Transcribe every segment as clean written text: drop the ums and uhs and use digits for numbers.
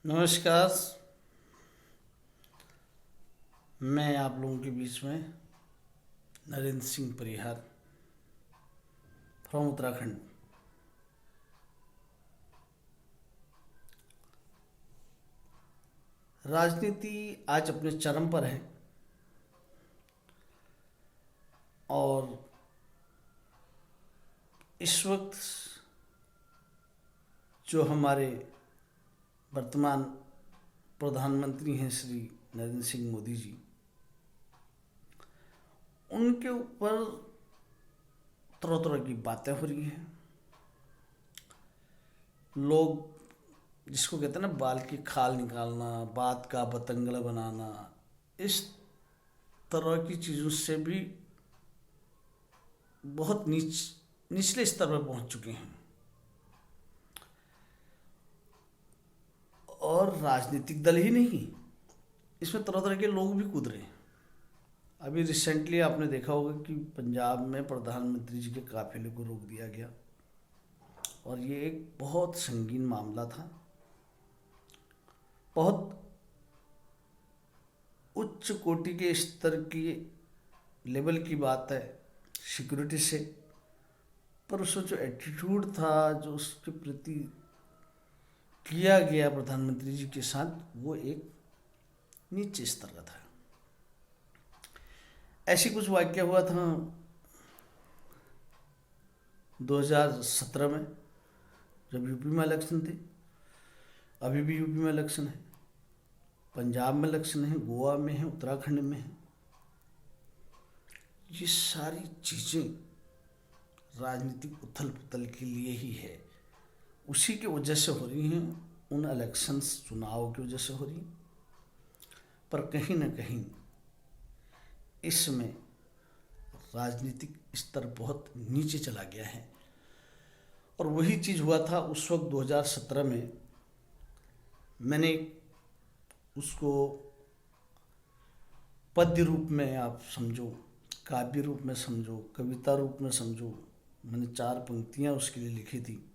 नमस्कार। मैं आप लोगों के बीच में नरेंद्र सिंह परिहार फ्रॉम उत्तराखंड। राजनीति आज अपने चरम पर है और इस वक्त जो हमारे वर्तमान प्रधानमंत्री हैं श्री नरेंद्र सिंह मोदी जी, उनके ऊपर तरह तरह की बातें हो रही हैं। लोग जिसको कहते हैं ना, बाल की खाल निकालना, बात का बतंगड़ बनाना, इस तरह की चीज़ों से भी बहुत निचले स्तर पर पहुंच चुके हैं और राजनीतिक दल ही नहीं, इसमें तरह तरह के लोग भी कूद रहे हैं। अभी रिसेंटली आपने देखा होगा कि पंजाब में प्रधानमंत्री जी के काफिले को रोक दिया गया और ये एक बहुत संगीन मामला था। बहुत उच्च कोटि के स्तर की लेवल की बात है सिक्योरिटी से, पर उसमें जो एटीट्यूड था, जो उसके प्रति किया गया प्रधानमंत्री जी के साथ, वो एक नीचे स्तर का था। ऐसी कुछ वाक्य हुआ था 2017 में, जब यूपी में इलेक्शन थे। अभी भी यूपी में इलेक्शन है, पंजाब में इलेक्शन है, गोवा में है, उत्तराखंड में है। ये सारी चीज़ें राजनीतिक उथल पुथल के लिए ही है, उसी की वजह से हो रही हैं, उन इलेक्शंस चुनाव की वजह से हो रही हैं। पर कहीं ना कहीं इसमें राजनीतिक स्तर बहुत नीचे चला गया है और वही चीज़ हुआ था उस वक्त 2017 में। मैंने उसको पद्य रूप में आप समझो, काव्य रूप में समझो, कविता रूप में समझो, मैंने 4 पंक्तियां उसके लिए लिखी थी।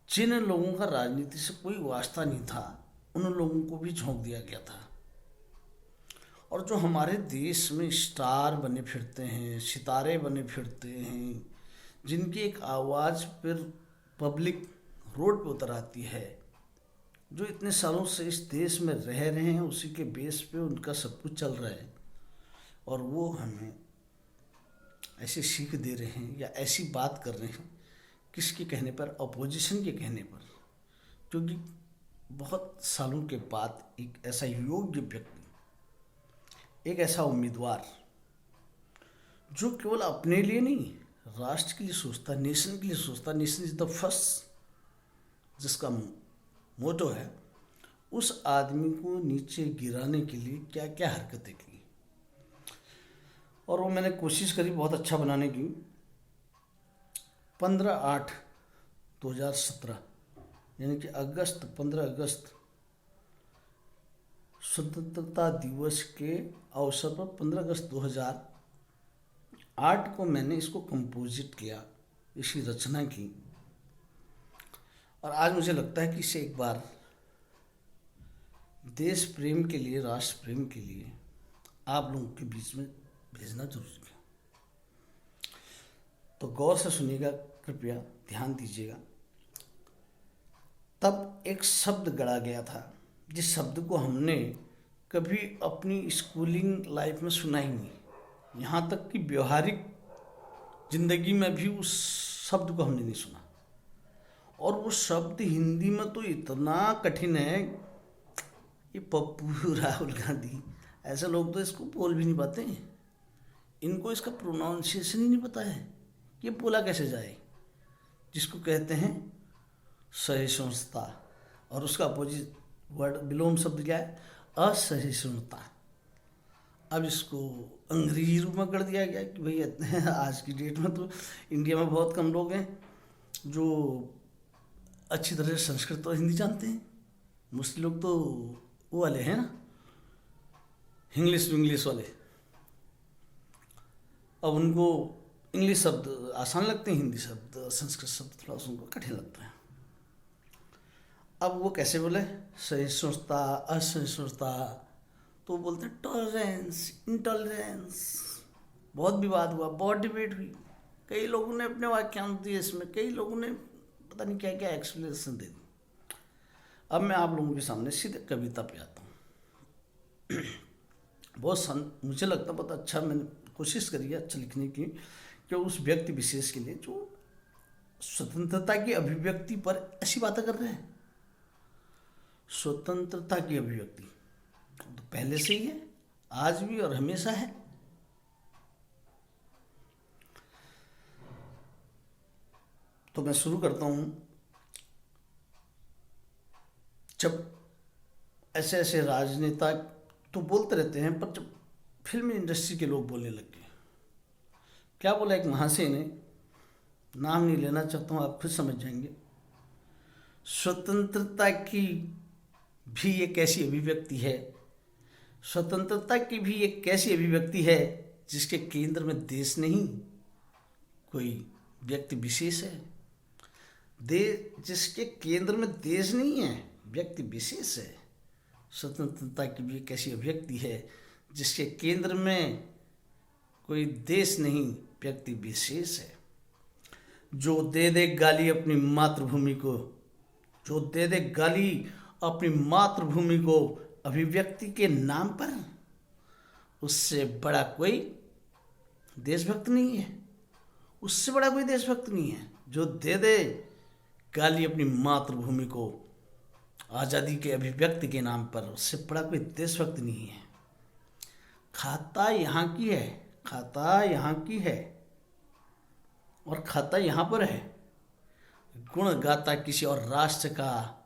जिन लोगों का राजनीति से कोई वास्ता नहीं था, उन लोगों को भी झोंक दिया गया था। और जो हमारे देश में स्टार बने फिरते हैं, सितारे बने फिरते हैं, जिनकी एक आवाज़ पर पब्लिक रोड पे उतर आती है, जो इतने सालों से इस देश में रह रहे हैं, उसी के बेस पे उनका सब कुछ चल रहा है, और वो हमें ऐसी सीख दे रहे हैं या ऐसी बात कर रहे हैं, किसके कहने पर? अपोजिशन के कहने पर। क्योंकि बहुत सालों के बाद एक ऐसा योग्य व्यक्ति, एक ऐसा उम्मीदवार जो केवल अपने लिए नहीं, राष्ट्र के लिए सोचता, नेशन के लिए सोचता, नेशन इज द फर्स्ट, जिसका मोटो है, उस आदमी को नीचे गिराने के लिए क्या क्या हरकतें की। और वो मैंने कोशिश करी बहुत अच्छा बनाने की। 15/8/2017 यानी कि 15 अगस्त स्वतंत्रता दिवस के अवसर पर 15 अगस्त 2008 को मैंने इसको कंपोजिट किया, इसकी रचना की। और आज मुझे लगता है कि इसे एक बार देश प्रेम के लिए, राष्ट्र प्रेम के लिए आप लोगों के बीच में भेजना जरूरी है। तो गौर से सुनिएगा, कृपया ध्यान दीजिएगा। तब एक शब्द गढ़ा गया था, जिस शब्द को हमने कभी अपनी स्कूलिंग लाइफ में सुना ही नहीं, यहाँ तक कि व्यवहारिक जिंदगी में भी उस शब्द को हमने नहीं सुना। और वो शब्द हिंदी में तो इतना कठिन है, ये पप्पू, राहुल गांधी, ऐसे लोग तो इसको बोल भी नहीं पाते हैं। इनको इसका प्रोनाउंसिएशन ही नहीं पता है कि ये बोला कैसे जाए, जिसको कहते हैं सहिष्णुता। और उसका अपोजिट वर्ड, विलोम शब्द क्या है? असहिष्णुता। अब इसको अंग्रेजी रूप में कर दिया गया कि भाई आज की डेट में तो इंडिया में बहुत कम लोग हैं जो अच्छी तरह से संस्कृत और हिंदी जानते हैं। मुस्लिम लोग तो वो वाले हैं ना, इंग्लिश वाले। अब उनको इंग्लिश शब्द आसान लगते हैं, हिंदी शब्द, संस्कृत शब्द थोड़ा सा उनको कठिन लगता है। अब वो कैसे बोले, सहिष्णुता असहिष्णुता, तो बोलते हैं टॉलरेंस इंटॉलरेंस। बहुत विवाद हुआ, बहुत डिबेट हुई, कई लोगों ने अपने वाक्यांश दिए इसमें, कई लोगों ने पता नहीं क्या क्या एक्सप्लेनेशन दे दी। अब मैं आप लोगों के सामने सीधे कविता पे आता हूँ। मुझे लगता बहुत अच्छा, मैंने कोशिश करी है अच्छा लिखने की, कि उस व्यक्ति विशेष के लिए जो स्वतंत्रता की अभिव्यक्ति पर ऐसी बातें कर रहे हैं। स्वतंत्रता की अभिव्यक्ति तो पहले से ही है, आज भी और हमेशा है। तो मैं शुरू करता हूं। जब ऐसे ऐसे राजनेता तो बोलते रहते हैं, पर जब फिल्म इंडस्ट्री के लोग बोलने लगे, क्या बोला एक महाशय ने, नाम नहीं लेना चाहता हूँ, आप खुद समझ जाएंगे। स्वतंत्रता की भी एक ऐसी अभिव्यक्ति है, स्वतंत्रता की भी एक ऐसी अभिव्यक्ति है जिसके केंद्र में देश नहीं, कोई व्यक्ति विशेष है। जिसके केंद्र में देश नहीं है, व्यक्ति विशेष है। स्वतंत्रता की भी एक ऐसी अभिव्यक्ति है जिसके केंद्र में कोई देश नहीं, व्यक्ति विशेष है। जो दे दे गाली अपनी मातृभूमि को, जो दे दे गाली अपनी मातृभूमि को अभिव्यक्ति के नाम पर, उससे बड़ा कोई देशभक्त नहीं है, उससे बड़ा कोई देशभक्त नहीं है। जो दे दे गाली अपनी मातृभूमि को आज़ादी के अभिव्यक्ति के नाम पर, उससे बड़ा कोई देशभक्त नहीं है। खाता यहाँ की है, खाता यहाँ की है और खाता यहाँ पर है। गुण गाता किसी और राष्ट्र का,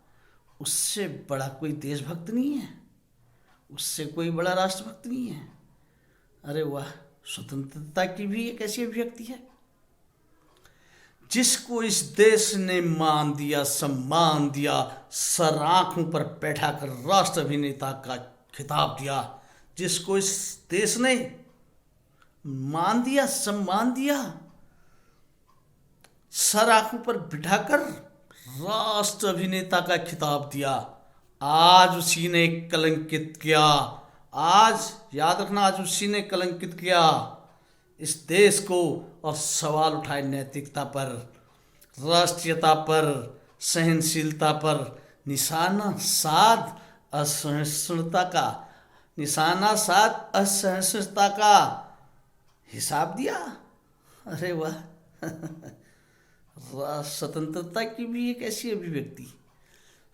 उससे बड़ा कोई देशभक्त नहीं है, उससे कोई बड़ा राष्ट्रभक्त नहीं है। अरे वाह, स्वतंत्रता की भी एक ऐसी अभिव्यक्ति है जिसको इस देश ने मान दिया, सम्मान दिया, सर आंखों पर बैठा कर राष्ट्र अभिनेता का खिताब दिया। जिसको इस देश ने मान दिया, सम्मान दिया, सर आंखों पर बिठाकर राष्ट्र अभिनेता का खिताब दिया, आज उसी ने कलंकित किया। आज याद रखना, आज उसी ने कलंकित किया इस देश को और सवाल उठाए नैतिकता पर, राष्ट्रीयता पर, सहनशीलता पर, निशाना साध असहिष्णुता का, निशाना साध असहिष्णुता का हिसाब दिया। अरे वाह, स्वतंत्रता की भी एक ऐसी अभिव्यक्ति,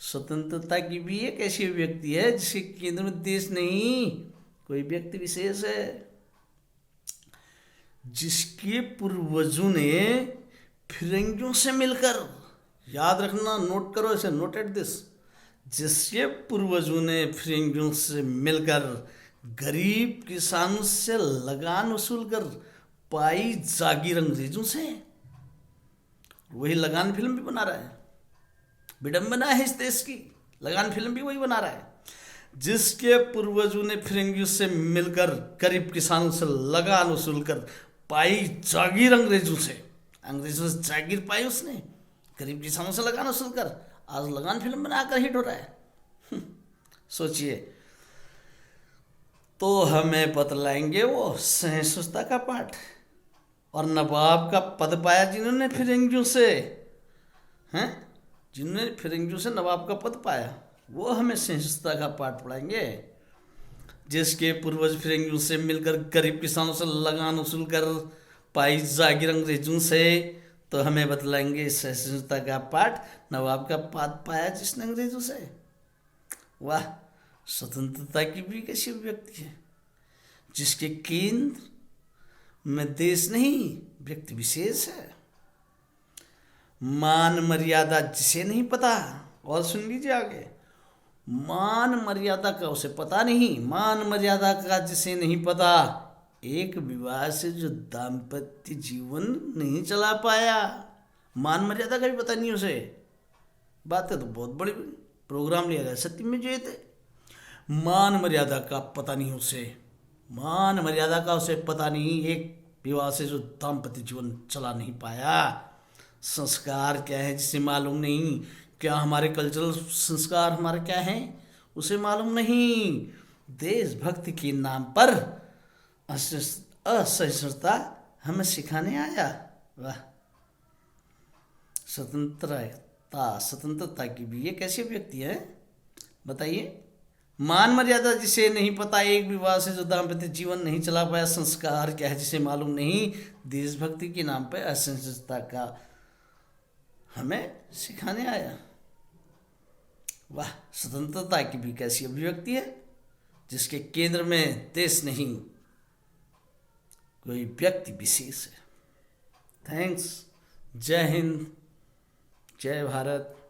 स्वतंत्रता की भी एक ऐसी अभिव्यक्ति है जिसके केंद्र में देश नहीं, कोई व्यक्ति विशेष है। जिसके पूर्वजों ने फिरंगियों से मिलकर, याद रखना, नोट करो इसे, नोटेड दिस, जिसके पूर्वजों ने फिरंगियों से मिलकर गरीब किसानों से लगान वसूल कर पाई जागीर अंग्रेजों से, वही लगान फिल्म भी बना रहा है, विडंबना है इस देश की, लगान फिल्म भी वही बना रहा है। जिसके पूर्वजों ने फिरंगियों से मिलकर गरीब किसानों से लगान वसूल कर पाई जागीर अंग्रेजों से, अंग्रेजों से जागीर पाई उसने, गरीब किसानों से लगान वसूल कर, आज लगान फिल्म बनाकर हिट हो रहा है। सोचिए, तो हमें बतलाएंगे वो सहिष्णुता का पाठ, और नवाब का पद पाया जिन्होंने फिरंगियों से, हैं, जिन्होंने फिरंगियों से नवाब का पद पाया, वो हमें सहिष्णुता का पाठ पढ़ाएंगे। जिसके पूर्वज फिरंगियों से मिलकर गरीब किसानों से लगान वसूल कर पाई जागीर अंग्रेजों से, तो हमें बतलाएंगे सहिष्णुता का पाठ, नवाब का पद पाया जिसने अंग्रेजों से। वाह, स्वतंत्रता की भी कैसी अभिव्यक्ति है जिसके केंद्र में देश नहीं, व्यक्ति विशेष है। मान मर्यादा जिसे नहीं पता, और सुन लीजिए आगे, मान मर्यादा का उसे पता नहीं, मान मर्यादा का जिसे नहीं पता, एक विवाह से जो दाम्पत्य जीवन नहीं चला पाया, मान मर्यादा का भी पता नहीं उसे। बातें तो बहुत बड़ी प्रोग्राम लिया गया सत्य में जो थे, मान मर्यादा का पता नहीं उसे, मान मर्यादा का उसे पता नहीं, एक विवाह से जो दाम्पत्य जीवन चला नहीं पाया। संस्कार क्या है जिसे मालूम नहीं, क्या हमारे कल्चरल संस्कार हमारे क्या हैं उसे मालूम नहीं। देशभक्ति के नाम पर असहिष्णुता हमें सिखाने आया। वाह, स्वतंत्रता की भी ये कैसी अभिव्यक्ति है बताइए। मान मर्यादा जिसे नहीं पता, एक विवाह से जो दाम्पत्य जीवन नहीं चला पाया, संस्कार क्या है जिसे मालूम नहीं, देशभक्ति के नाम पर असहिष्णुता का हमें सिखाने आया। वाह, स्वतंत्रता की भी कैसी अभिव्यक्ति है जिसके केंद्र में देश नहीं कोई व्यक्ति विशेष है। थैंक्स। जय हिंद, जय भारत।